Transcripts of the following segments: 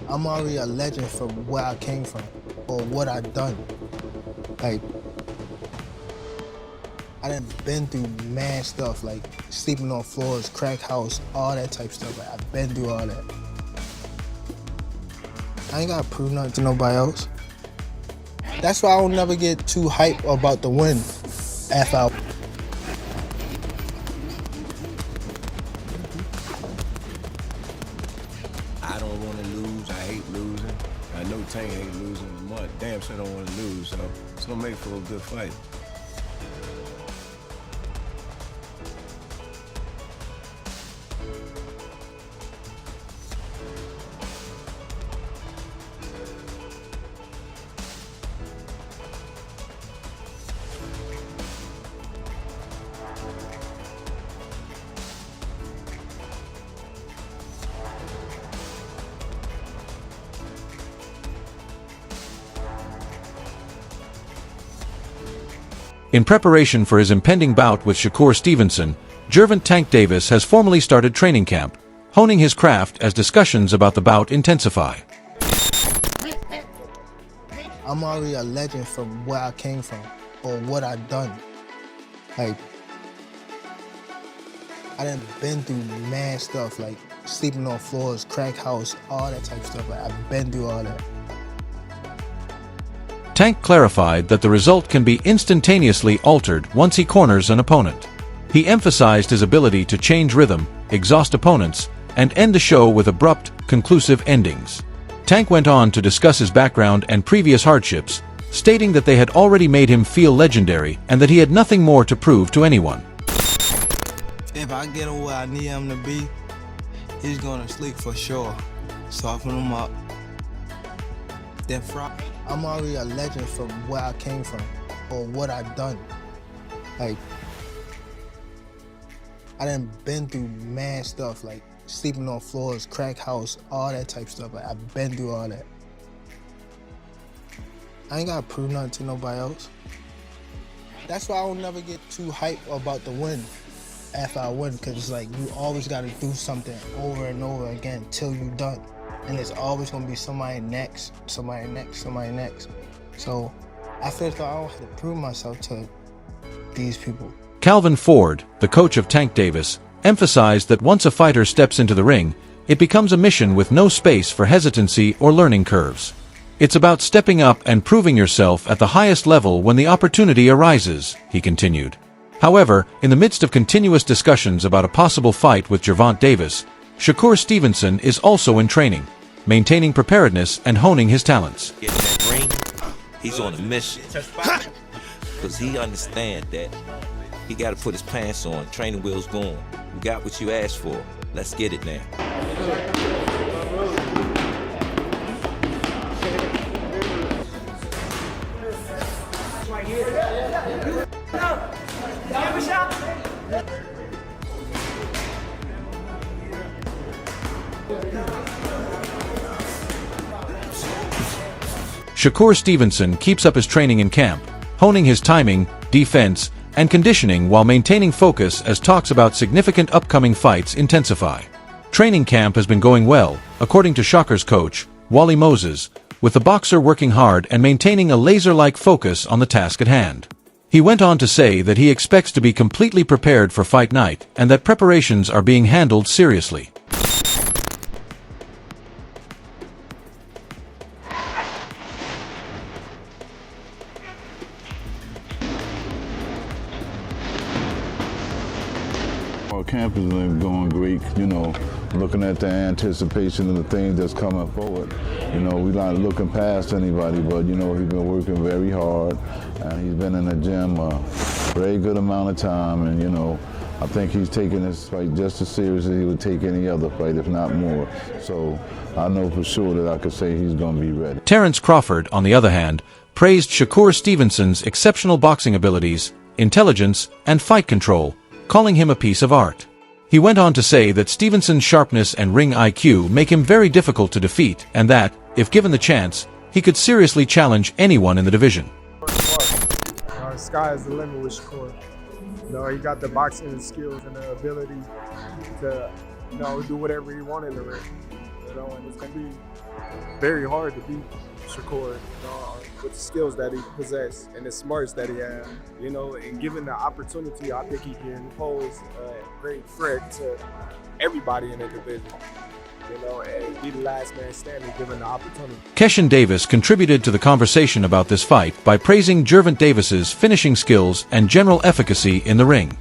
I'm already a legend from where I came from or what I done. Like, I done been through mad stuff, like sleeping on floors, crack house, all that type stuff. Like, I've been through all that. I ain't gotta prove nothing to nobody else. That's why I don't never get too hyped about the win after I don't want to lose. I hate losing. I know Tank hate losing. But damn sure don't want to lose. So it's gonna make for a good fight. In preparation for his impending bout with Shakur Stevenson, Gervonta Tank Davis has formally started training camp, honing his craft as discussions about the bout intensify. I'm already a legend from where I came from or what I done. Like, I done been through mad stuff, like sleeping on floors, crack house, all that type stuff. Like, I've been through all that. Tank clarified that the result can be instantaneously altered once he corners an opponent. He emphasized his ability to change rhythm, exhaust opponents, and end the show with abrupt, conclusive endings. Tank went on to discuss his background and previous hardships, stating that they had already made him feel legendary and that he had nothing more to prove to anyone. If I get him where I need him to be, he's gonna sleep for sure. Soften him up. Then I'm already a legend from where I came from or what I done. Like, I done been through mad stuff, like sleeping on floors, crack house, all that type stuff. Like, I've been through all that. I ain't gotta prove nothing to nobody else. That's why I don't never get too hyped about the win after I win, because it's like you always gotta do something over and over again till you done. And it's always gonna be somebody next, somebody next, somebody next. So I feel like I don't have to prove myself to these people. Calvin Ford, the coach of Tank Davis, emphasized that once a fighter steps into the ring, it becomes a mission with no space for hesitancy or learning curves. It's about stepping up and proving yourself at the highest level when the opportunity arises, he continued. However, in the midst of continuous discussions about a possible fight with Gervonta Davis, Shakur Stevenson is also in training, maintaining preparedness and honing his talents. In that ring, he's on a mission. Because he understands that he got to put his pants on, training wheels going. You got what you asked for. Let's get it now. Shakur Stevenson keeps up his training in camp, honing his timing, defense, and conditioning while maintaining focus as talks about significant upcoming fights intensify. Training camp has been going well, according to Shakur's coach, Wally Moses, with the boxer working hard and maintaining a laser-like focus on the task at hand. He went on to say that he expects to be completely prepared for fight night and that preparations are being handled seriously. Our camp is going great, looking at the anticipation of the things that's coming forward. We're not looking past anybody, but, he's been working very hard, and he's been in the gym a very good amount of time, and, I think he's taking this fight just as serious as he would take any other fight, if not more. So I know for sure that I could say he's going to be ready. Terrence Crawford, on the other hand, praised Shakur Stevenson's exceptional boxing abilities, intelligence, and fight control, calling him a piece of art. He went on to say that Stevenson's sharpness and ring IQ make him very difficult to defeat and that, if given the chance, he could seriously challenge anyone in the division. The sky is the limit with Shakur. He got the boxing skills and the ability to, do whatever he wanted in the ring. You know, and it's gonna be very hard to beat Shakur, with the skills that he possesses and the smarts that he has. You know, and given the opportunity, I think he can pose a great threat to everybody in the division. You know, and be the last man standing given the opportunity. Keshin Davis contributed to the conversation about this fight by praising Gervonta Davis's finishing skills and general efficacy in the ring.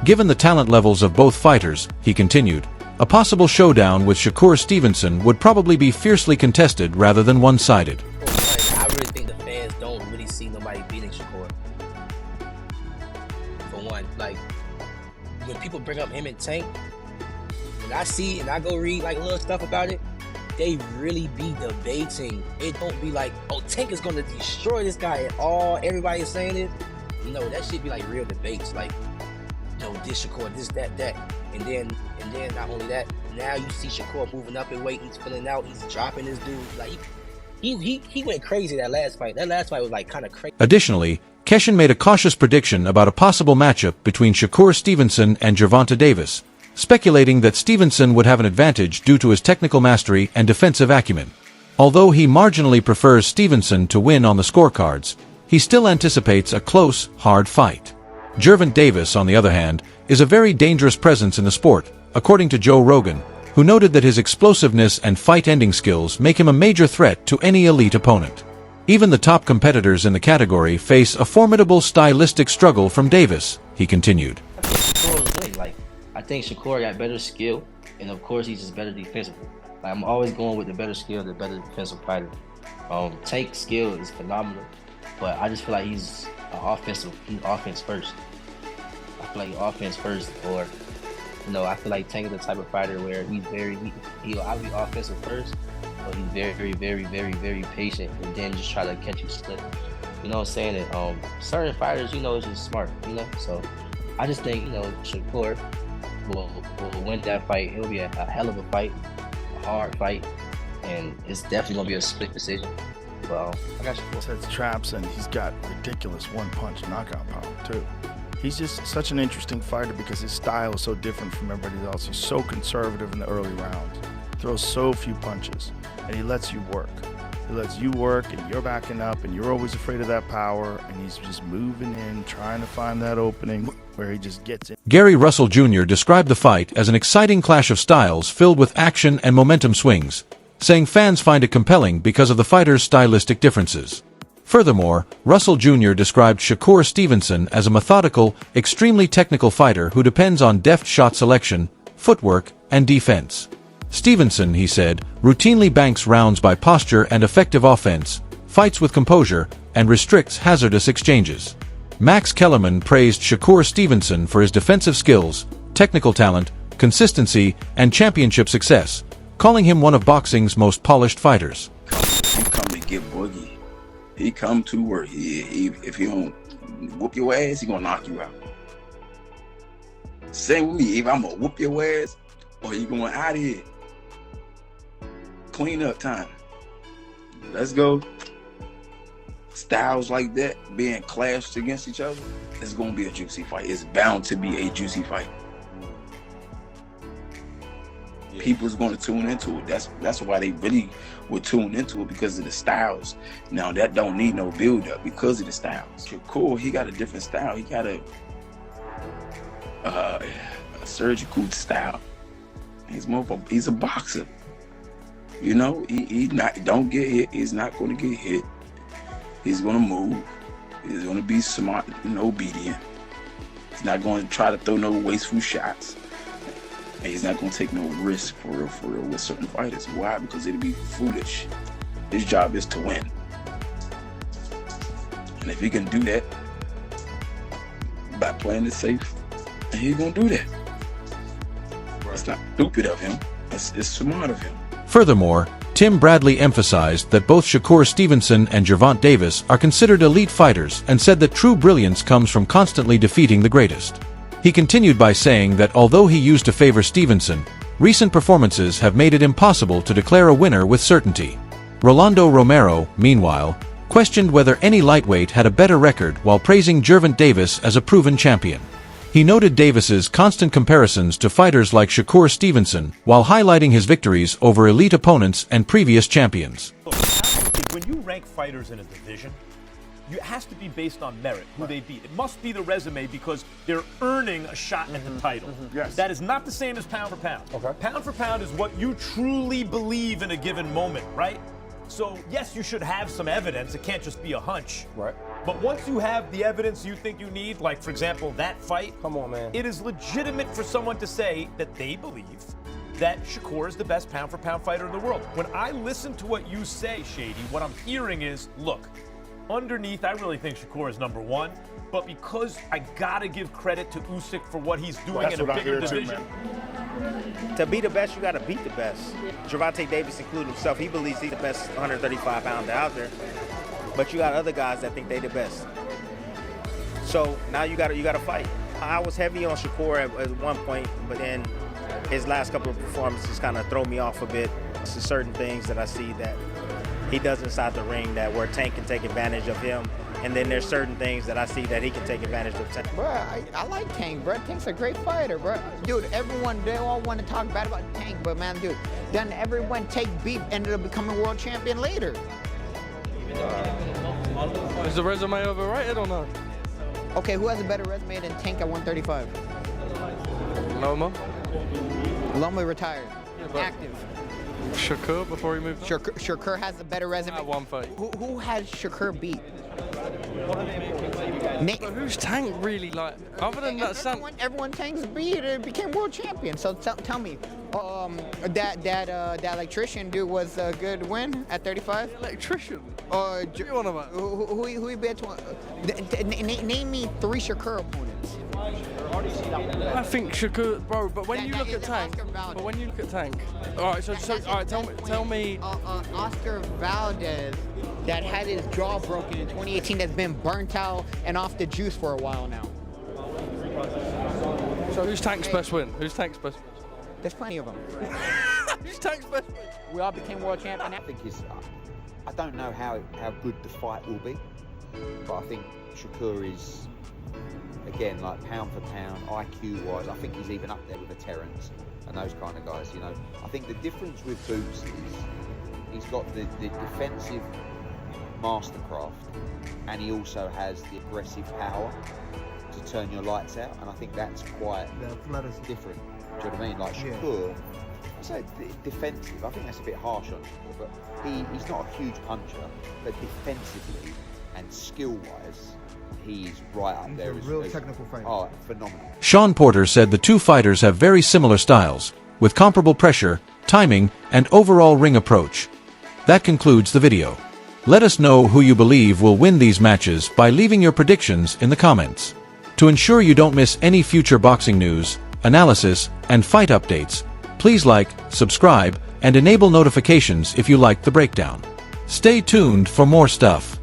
Given the talent levels of both fighters, he continued, a possible showdown with Shakur Stevenson would probably be fiercely contested rather than one-sided. I really think the fans don't really see nobody beating Shakur. For one, like, when people bring up him and Tank, and I see and I go read like little stuff about it, they really be debating. It don't be like, oh, Tank is gonna destroy this guy at all. Everybody is saying it. No, that should be like real debates. Like, no, this Shakur, this, that. And then not only that, now you see Shakur moving up in weight, he's filling out, he's dropping this dude. Like, he went crazy that last fight. That last fight was like kind of crazy. Additionally, Keshin made a cautious prediction about a possible matchup between Shakur Stevenson and Gervonta Davis, speculating that Stevenson would have an advantage due to his technical mastery and defensive acumen. Although he marginally prefers Stevenson to win on the scorecards, he still anticipates a close, hard fight. Gervonta Davis, on the other hand, is a very dangerous presence in the sport, according to Joe Rogan, who noted that his explosiveness and fight-ending skills make him a major threat to any elite opponent. Even the top competitors in the category face a formidable stylistic struggle from Davis, he continued. I think Shakur got better skill, and of course he's just better defensively. Like, I'm always going with the better skill, the better defensive fighter. Tank's skill is phenomenal, but I just feel like he's offense first. I feel like offense first, or I feel like Tank is the type of fighter where he'll be offensive first, but he's very patient, and then just try to catch you slip. You know what I'm saying? And certain fighters, is just smart. So I just think Shakur will win that fight. It'll be a hell of a fight, a hard fight, and it's definitely gonna be a split decision. Well, I got Shakur. Sets traps, and he's got ridiculous one-punch knockout power too. He's just such an interesting fighter because his style is so different from everybody else. He's so conservative in the early rounds, throws so few punches, and he lets you work. He lets you work, and you're backing up, and you're always afraid of that power, and he's just moving in, trying to find that opening where he just gets in. Gary Russell Jr. described the fight as an exciting clash of styles filled with action and momentum swings, saying fans find it compelling because of the fighters' stylistic differences. Furthermore, Russell Jr. described Shakur Stevenson as a methodical, extremely technical fighter who depends on deft shot selection, footwork, and defense. Stevenson, he said, routinely banks rounds by posture and effective offense, fights with composure, and restricts hazardous exchanges. Max Kellerman praised Shakur Stevenson for his defensive skills, technical talent, consistency, and championship success, calling him one of boxing's most polished fighters. He come to get boogie. He come to work. If he don't whoop your ass, he gonna knock you out. Same with me. If I'm gonna whoop your ass, or you going out of here. Clean up time. Let's go. Styles like that being clashed against each other, it's gonna be a juicy fight. It's bound to be a juicy fight. People's going to tune into it. That's why they really would tune into it, because of the styles. Now that don't need no build up because of the styles. Shakur, he got a different style. He got a surgical style. He's a boxer. He don't get hit. He's not going to get hit. He's going to move. He's going to be smart and obedient. He's not going to try to throw no wasteful shots. And he's not going to take no risk for real with certain fighters. Why? Because it'd be foolish. His job is to win. And if he can do that by playing it safe, he's going to do that. It's not stupid of him. It's smart of him. Furthermore, Tim Bradley emphasized that both Shakur Stevenson and Gervonta Davis are considered elite fighters and said that true brilliance comes from constantly defeating the greatest. He continued by saying that although he used to favor Stevenson, recent performances have made it impossible to declare a winner with certainty. Rolando Romero, meanwhile, questioned whether any lightweight had a better record while praising Gervonta Davis as a proven champion. He noted Davis's constant comparisons to fighters like Shakur Stevenson, while highlighting his victories over elite opponents and previous champions. When you rank fighters in a division, it has to be based on merit, who they beat. It must be the resume because they're earning a shot at the title. Yes. That is not the same as pound for pound. Okay. Pound for pound is what you truly believe in a given moment, right? So, yes, you should have some evidence. It can't just be a hunch. Right. But once you have the evidence you think you need, like, for example, that fight, Come on, man. it is legitimate for someone to say that they believe that Shakur is the best pound for pound fighter in the world. When I listen to what you say, Shady, what I'm hearing is, look, underneath, I really think Shakur is number one, but because I gotta give credit to Usyk for what he's doing in a bigger division. To be the best, you gotta beat the best. Gervonta Davis including himself, he believes he's the best 135 pounder out there. But you got other guys that think they the best. So now you gotta fight. I was heavy on Shakur at one point, but then his last couple of performances kind of throw me off a bit. There's certain things that I see that he does inside the ring that where Tank can take advantage of him. And then there's certain things that I see that he can take advantage of Tank. Bruh, I like Tank, bruh. Tank's a great fighter, bruh. Dude, they all want to talk bad about Tank, but man, dude, then everyone take beef ended up becoming world champion later. Is the resume overrated or not? Okay, who has a better resume than Tank at 135? Loma. Loma retired. Yeah, active. Shakur before he moved. Shakur has a better resume. At 130. Who has Shakur beat? But who's Tank really like? Other than that, everyone Tank's beat became world champion. So tell me, that electrician dude was a good win at 35. Electrician. What do you want about? Who he beat? Name me 3 Shakur opponents. I think Shakur, bro. But when you look at Tank, all right. So all right. Tell me. Oscar Valdez, that had his jaw broken in 2018, that's been burnt out and off the juice for a while now. So who's Tank's best win? Who's Tank's best win? There's plenty of them. Who's Tank's best win? We all became world champion. I think I don't know how good the fight will be, but I think Shakur is, again, like pound for pound, IQ wise, I think he's even up there with a Terence and those kind of guys. You know, I think the difference with Boots is he's got the defensive mastercraft, and he also has the aggressive power to turn your lights out, and I think that's quite different. Do you know what I mean? Like Shakur, so defensive, I think that's a bit harsh on Shakur, but he's not a huge puncher, but defensively and skill-wise, he's right up there. He's a real technical fighter. Oh, phenomenal. Sean Porter said the two fighters have very similar styles, with comparable pressure, timing, and overall ring approach. That concludes the video. Let us know who you believe will win these matches by leaving your predictions in the comments. To ensure you don't miss any future boxing news, analysis, and fight updates, please like, subscribe, and enable notifications if you liked the breakdown. Stay tuned for more stuff.